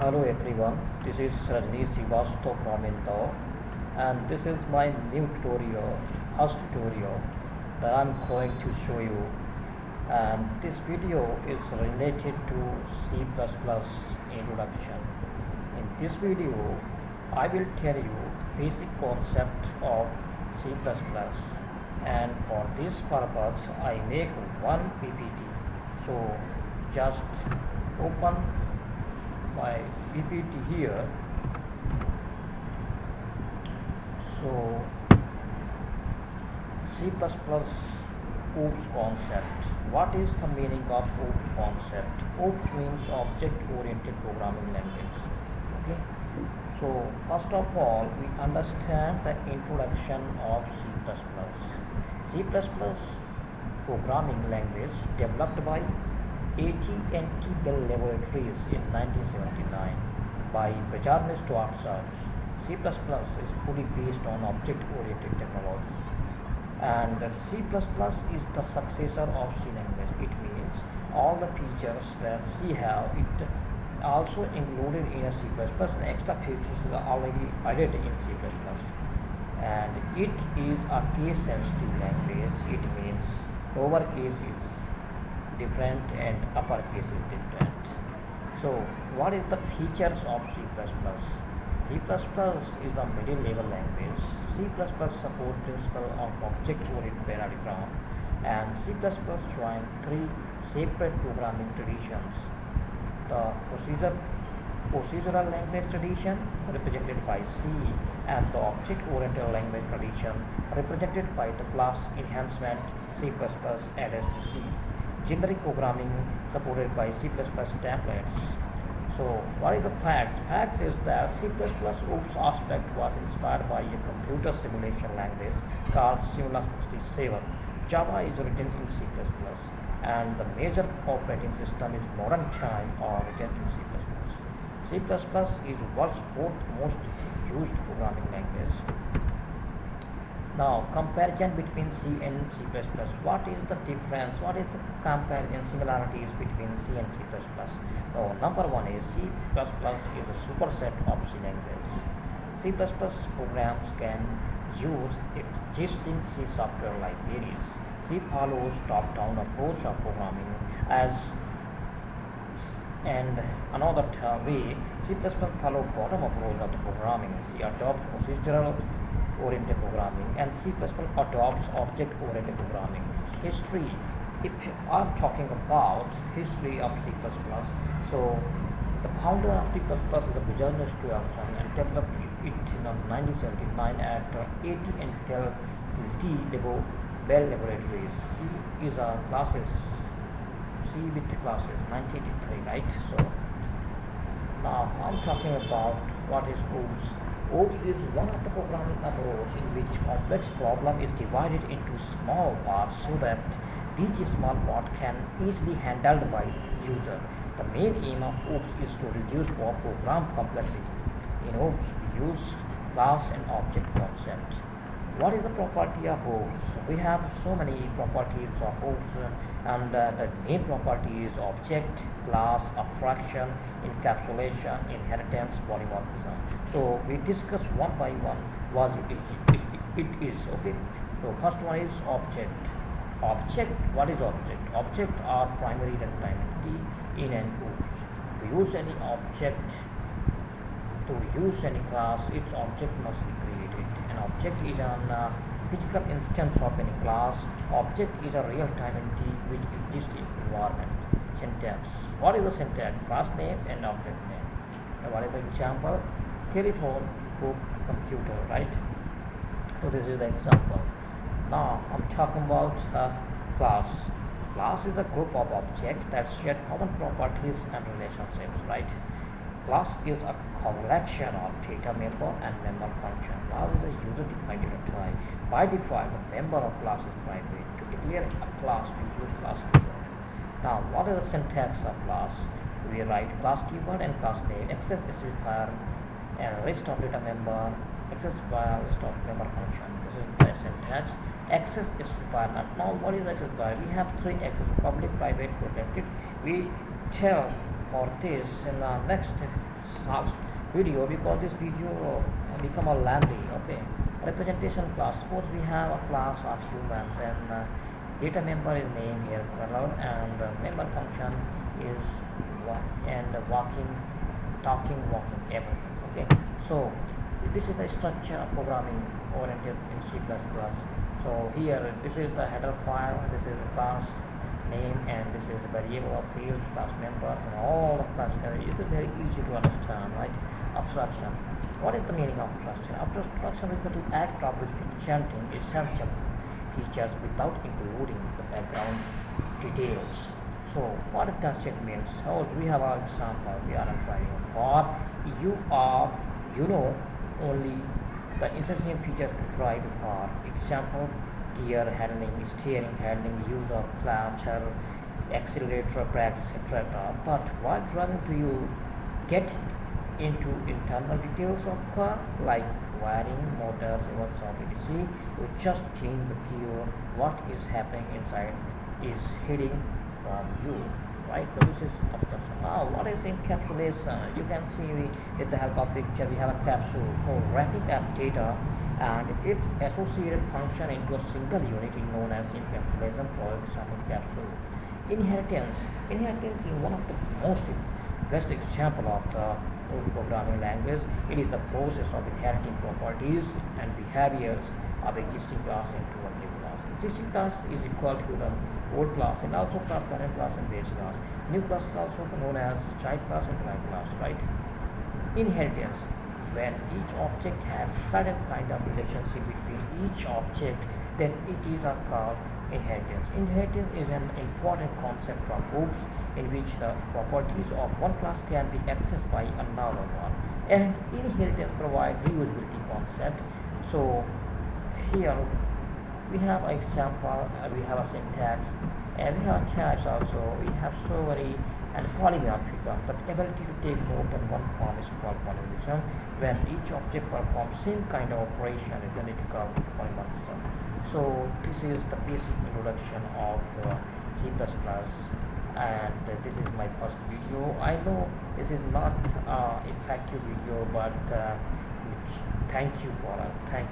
Hello everyone, this is Rajni Srivastav from Indore, and this is my new tutorial, first tutorial that I'm going to show you. And this video is related to C++ introduction. In this video, I will tell you basic concept of C++, and for this purpose I make one PPT. So just open my PPT here. So C++ OOPS concept. What is the meaning of OOPS concept? OOPS means object oriented programming language. Okay. So first of all, we understand the introduction of C++. C++ programming language developed by AT&T Bell Laboratories in 1979 by Benjamin Stuart Search. C++ is fully based on object-oriented technology, and C++ is the successor of C language. It means all the features that C have, it also included in a C++, and extra features are already added in C++. And it is a case-sensitive language. It means lowercase is different and uppercase is different. So what is the features of C++? C++ is a middle level language. C++ supports principle of object-oriented paradigm, and C++ joins three separate programming traditions: the procedural language tradition, represented by C, and the object-oriented language tradition, represented by the class enhancement C++ added to C. Generic programming supported by C++ templates. So what is the facts? Facts is that C++ OOPS aspect was inspired by a computer simulation language called Simula67. Java is written in C++, and the major operating system is modern time or written in C++. C++ is world's fourth most used programming language. Now, comparison between C and C++. What is the difference? What is the comparison similarities between C and C++? So, number one is C++ is a superset of C language. C++ programs can use existing C software libraries. C follows top-down approach of programming and another way. C++ follows bottom approach of the programming. C adopts procedural oriented programming, and C++ adopts object oriented programming. History, if I'm talking about history of C++, so the founder of C++ is the Benjamin Stuart and developed it in 1979 at AT&T Bell Laboratories. C is a classes, C with classes, 1983, right? So now I'm talking about what is OOPS. OOPS is one of the programming approach in which complex problem is divided into small parts so that each small part can easily handled by user. The main aim of OOPS is to reduce program complexity. In OOPS, we use class and object concepts. What is the property of OOPS? We have so many properties of OOPS, and the main property is object, class, abstraction, encapsulation, inheritance, polymorphism. So we discuss one by one what it is. Okay. So first one is object. Object. What is object? Object are primary runtime entity in an OOPS. To use any object, to use any class, its object must be created. An object is a physical instance of any class. Object is a real-time entity which exists in environment. Syntax. What is the syntax? Class name and object name. What is the example? Telephone, book, computer, right? So this is the example. Now I'm talking about class. Class is a group of objects that share common properties and relationships, right? Class is a collection of data member and member function. Class is a user-defined data type. By default, the member of class is private. To declare a class, we use class keyword. Now, what is the syntax of class? We write class keyword and class name, access specifier, and list of data member, access file, list of member function. This is the syntax. Access specifier. Now what is access specifier? We have three access: public, private, protected. We tell for this in the next short video because this video become a lengthy. Okay, representation class. Suppose we have a class of human, then data member is name here color, and member function is and walking, talking, walking, everything. Okay, so this is the structure of programming oriented in C++. So here this is the header file, this is the class name, and this is the variable of fields, class members, and all the class. It is very easy to understand, right? Abstraction. What is the meaning of abstraction? Abstraction refers to act of presenting essential features without including the background details. So what does it mean? So we have our example. We are trying for you know only the essential features to drive the car. Example: gear handling, steering handling, use of clutch, accelerator, brakes, etc. But while driving, do you get into internal details of car like wiring, motors, workshop, etc. You just change the gear. What is happening inside is hidden from you, right? So this is abstraction. Now, what is encapsulation? You can see with the help of picture we have a capsule. So wrapping up data and its associated function into a single unit is known as encapsulation, for example capsule. Inheritance. Inheritance is one of the most best example of the programming language. It is the process of inheriting properties and behaviors of existing class into a new class. Existing class is equal to the old class and also parent class and base class. New class is also known as child class and parent class, right? Inheritance. When each object has certain kind of relationship between each object, then it is called inheritance. Inheritance is an important concept from books in which the properties of one class can be accessed by another one. And inheritance provides reusability concept. So here we have an example, we have a syntax, and we have types also. We have summary and polymorphism. The ability to take more than one form is called polymorphism. When each object performs same kind of operation, then it is called polymorphism. So this is the basic introduction of C++, and this is my first video. I know this is not effective video, but thank you for us. Thank you.